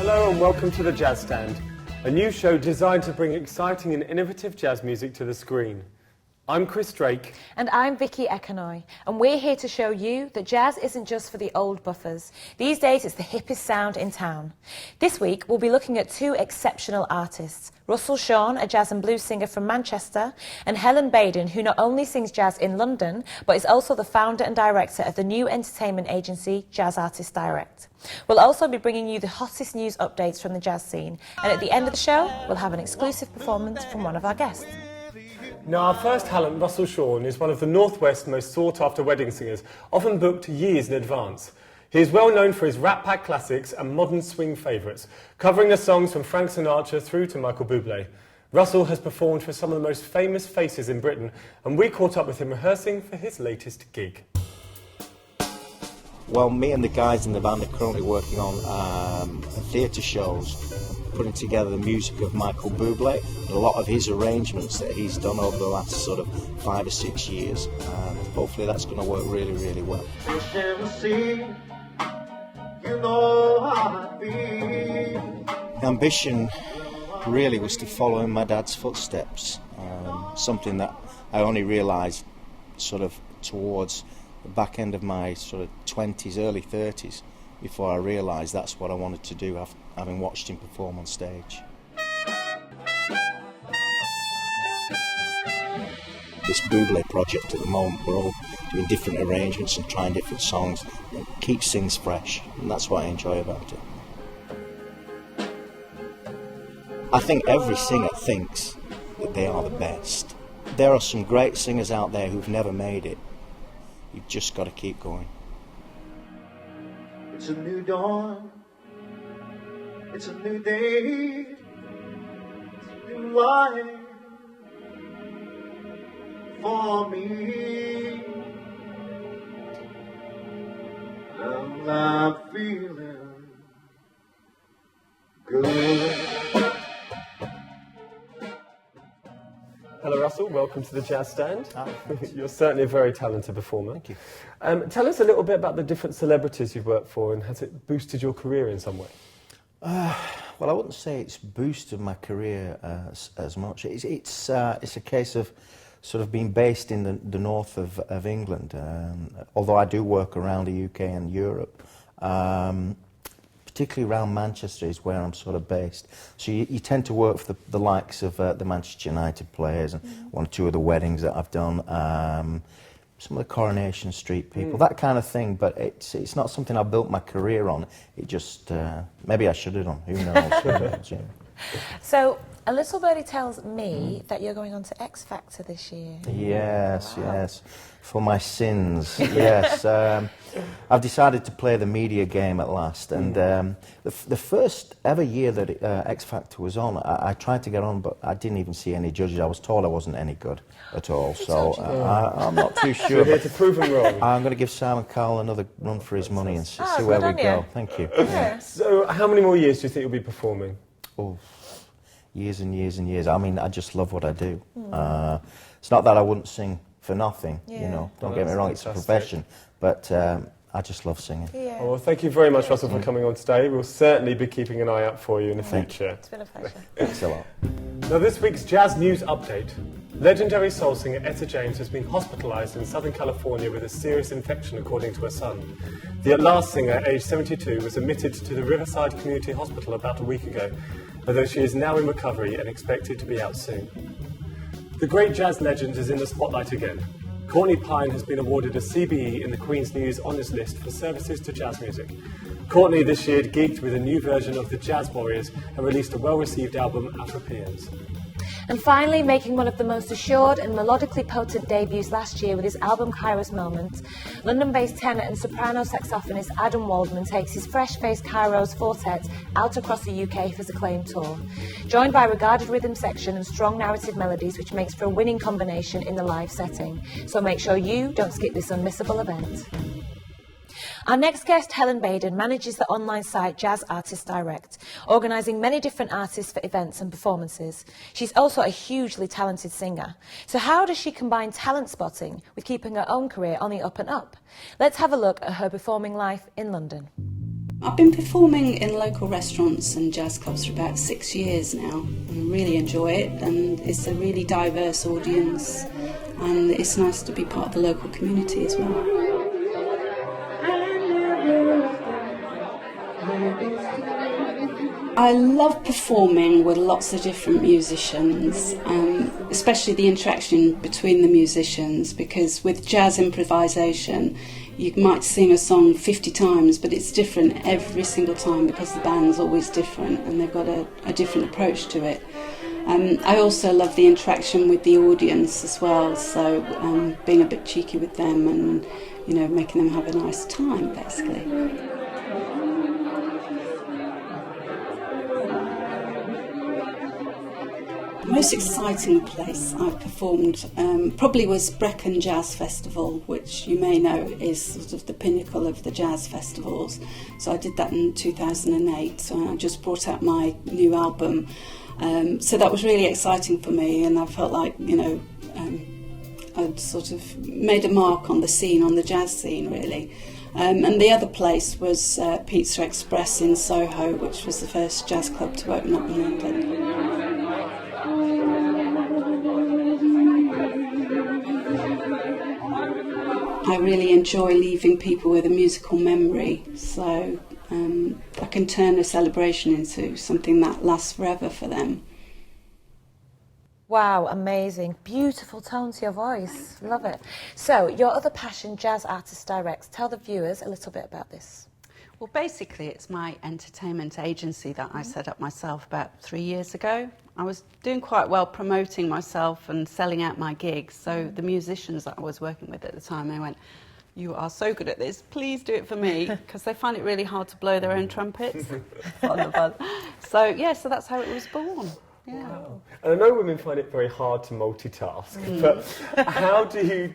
Hello and welcome to The Jazz Stand, a new show designed to bring exciting and innovative jazz music to the screen. I'm Chris Drake. And I'm Vicky Ekanoy, and we're here to show you that jazz isn't just for the old buffers. These days it's the hippest sound in town. This week we'll be looking at two exceptional artists, Russell Shawn, a jazz and blues singer from Manchester, and Helen Baden, who not only sings jazz in London, but is also the founder and director of the new entertainment agency Jazz Artist Direct. We'll also be bringing you the hottest news updates from the jazz scene, and at the end of the show we'll have an exclusive performance from one of our guests. Now, our first talent, Russell Shawn, is one of the Northwest's most sought-after wedding singers, often booked years in advance. He is well known for his Rat Pack classics and modern swing favourites, covering the songs from Frank Sinatra through to Michael Bublé. Russell has performed for some of the most famous faces in Britain, and we caught up with him rehearsing for his latest gig. Well, me and the guys in the band are currently working on theatre shows, putting together the music of Michael Bublé and a lot of his arrangements that he's done over the last sort of 5 or 6 years, and hopefully that's going to work really, really well. Ambition really was to follow in my dad's footsteps, something that I only realised sort of towards the back end of my sort of 20s, early 30s, before I realised that's what I wanted to do, having watched him perform on stage. This Bublé project at the moment, we're all doing different arrangements and trying different songs. It keeps things fresh, and that's what I enjoy about it. I think every singer thinks that they are the best. There are some great singers out there who've never made it. You've just got to keep going. It's a new dawn, it's a new day, it's a new life for me, and I'm feeling good. Hello Russell, welcome to The Jazz Stand. You're certainly a very talented performer. Thank you. Tell us a little bit about the different celebrities you've worked for, and has it boosted your career in some way? Well, I wouldn't say it's boosted my career as much. It's a case of sort of being based in the north of England, although I do work around the UK and Europe. Particularly around Manchester is where I'm sort of based. So you tend to work for the likes of the Manchester United players and one or two of the weddings that I've done, some of the Coronation Street people, that kind of thing. But it's not something I built my career on. It just, maybe I should have done, who knows. Yeah. So, a little birdie tells me that you're going on to X Factor this year. Yes, wow. Yes. For my sins, yes. I've decided to play the media game at last, and the first ever year that X Factor was on, I tried to get on, but I didn't even see any judges. I was told I wasn't any good at all, so I'm not too sure. You're here to prove them wrong. I'm going to give Simon Cowell another run for his money and see where we go. Thank you. Yeah. So, how many more years do you think you'll be performing? Oh, years and years and years. I mean, I just love what I do. It's not that I wouldn't sing for nothing, you know. Don't get me wrong, it's a profession, but I just love singing. Yeah. Well, thank you very much, Russell, for coming on today. We'll certainly be keeping an eye out for you in the future. It's been a pleasure. Thanks a lot. Now, this week's jazz news update. Legendary soul singer Etta James has been hospitalised in Southern California with a serious infection, according to her son. The last singer, aged 72, was admitted to the Riverside Community Hospital about a week ago, although she is now in recovery and expected to be out soon. The great jazz legend is in the spotlight again. Courtney Pine has been awarded a CBE in the Queen's News Honours List for services to jazz music. Courtney this year gigged with a new version of the Jazz Warriors and released a well-received album, Afropeans. And finally, making one of the most assured and melodically potent debuts last year with his album Kairos Moment, London-based tenor and soprano saxophonist Adam Waldman takes his fresh-faced Kairos Quartet out across the UK for his acclaimed tour, joined by regarded rhythm section and strong narrative melodies, which makes for a winning combination in the live setting. So make sure you don't skip this unmissable event. Our next guest, Helen Baden, manages the online site Jazz Artist Direct, organising many different artists for events and performances. She's also a hugely talented singer. So how does she combine talent spotting with keeping her own career on the up and up? Let's have a look at her performing life in London. I've been performing in local restaurants and jazz clubs for about 6 years now, and really enjoy it, and it's a really diverse audience, and it's nice to be part of the local community as well. I love performing with lots of different musicians, especially the interaction between the musicians, because with jazz improvisation you might sing a song 50 times, but it's different every single time because the band's always different and they've got a different approach to it. I also love the interaction with the audience as well, so being a bit cheeky with them and, you know, making them have a nice time, basically. The most exciting place I've performed probably was Brecon Jazz Festival, which you may know is sort of the pinnacle of the jazz festivals. So I did that in 2008, so I just brought out my new album. So that was really exciting for me, and I felt like, you know, I'd sort of made a mark on the scene, on the jazz scene, really. And the other place was Pizza Express in Soho, which was the first jazz club to open up in London. I really enjoy leaving people with a musical memory, so I can turn a celebration into something that lasts forever for them. Wow, amazing. Beautiful tone to your voice. Love it. So, your other passion, Jazz Artists Direct. Tell the viewers a little bit about this. Well, basically, it's my entertainment agency that I set up myself about 3 years ago. I was doing quite well promoting myself and selling out my gigs, so the musicians that I was working with at the time, they went, "You are so good at this, please do it for me," because they find it really hard to blow their own trumpets. So, yeah, so that's how it was born. Yeah. Wow. And I know women find it very hard to multitask, but how do you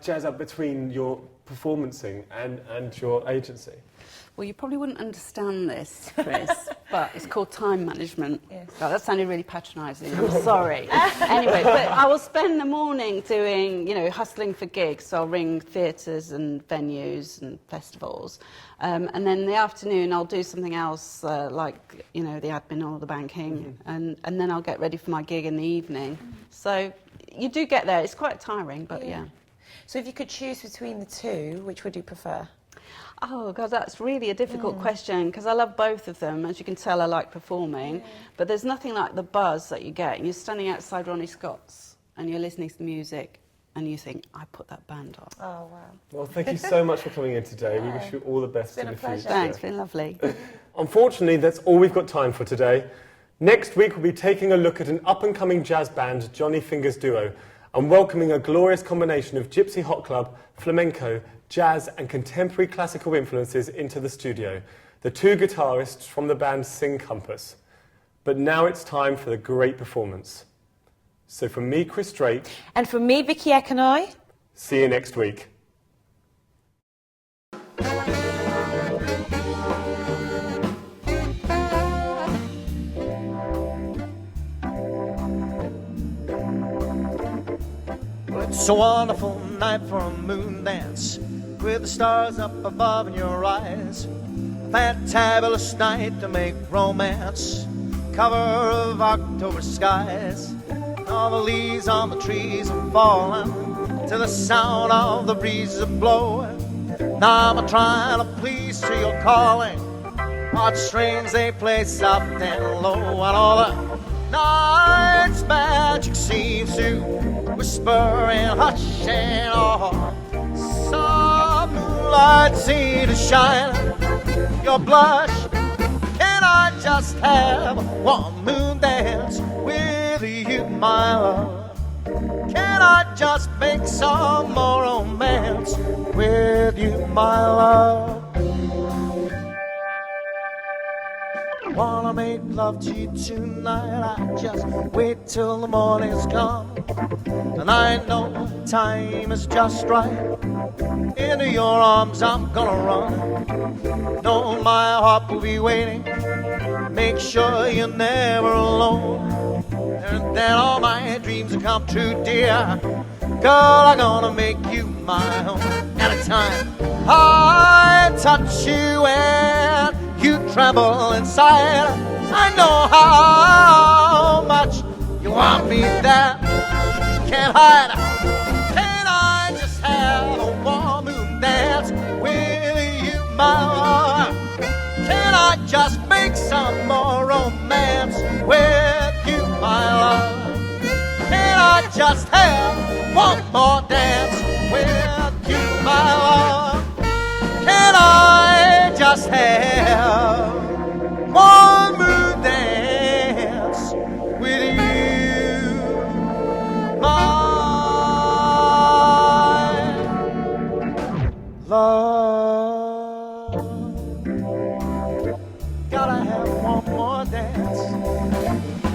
jazz up between your performancing and your agency? Well, you probably wouldn't understand this, Chris, but it's called time management. Yes. Oh, that sounded really patronising, I'm sorry. Anyway, but I will spend the morning doing, you know, hustling for gigs, so I'll ring theatres and venues and festivals. And then in the afternoon I'll do something else, like, you know, the admin or the banking, and then I'll get ready for my gig in the evening. So you do get there, it's quite tiring, but yeah. So if you could choose between the two, which would you prefer? Oh, God, that's really a difficult question, because I love both of them. As you can tell, I like performing, but there's nothing like the buzz that you get. You're standing outside Ronnie Scott's and you're listening to the music and you think, I put that band on. Oh, wow. Well, thank you so much for coming in today. We wish you all the best in the future. Thanks, it's been lovely. Unfortunately, that's all we've got time for today. Next week, we'll be taking a look at an up-and-coming jazz band, Johnny Fingers Duo, and welcoming a glorious combination of Gypsy Hot Club, flamenco, jazz and contemporary classical influences into the studio, the two guitarists from the band Sing Compass. But now it's time for the great performance. So from me, Chris Drake. And from me, Vicky Ekanoy. See you next week. It's a wonderful night for a moon dance, with the stars up above in your eyes. A fantabulous night to make romance, cover of October skies. All the leaves on the trees are falling to the sound of the breezes blowing. Now I'm trying to please to your calling. Heartstrings they play soft and low, and all the night's magic seems to whisper and hush, and all some moonlight seems to shine your blush. Can I just have one moon dance with you, my love? Can I just make some more romance with you, my love? Wanna make love to you tonight, I just wait till the morning's come. And I know time is just right, into your arms I'm gonna run. Know my heart will be waiting, make sure you're never alone. And then all my dreams will come true, dear. Girl, I'm gonna make you my own. Anytime I touch you and you tremble inside. I know how much you want me there. Can't hide. Can I just have a warm moon dance with you, my love? Can I just make some more romance with you, my love? Can I just have one more dance with you, my love? Can I just have one more dance with you, my love? Gotta have one more dance.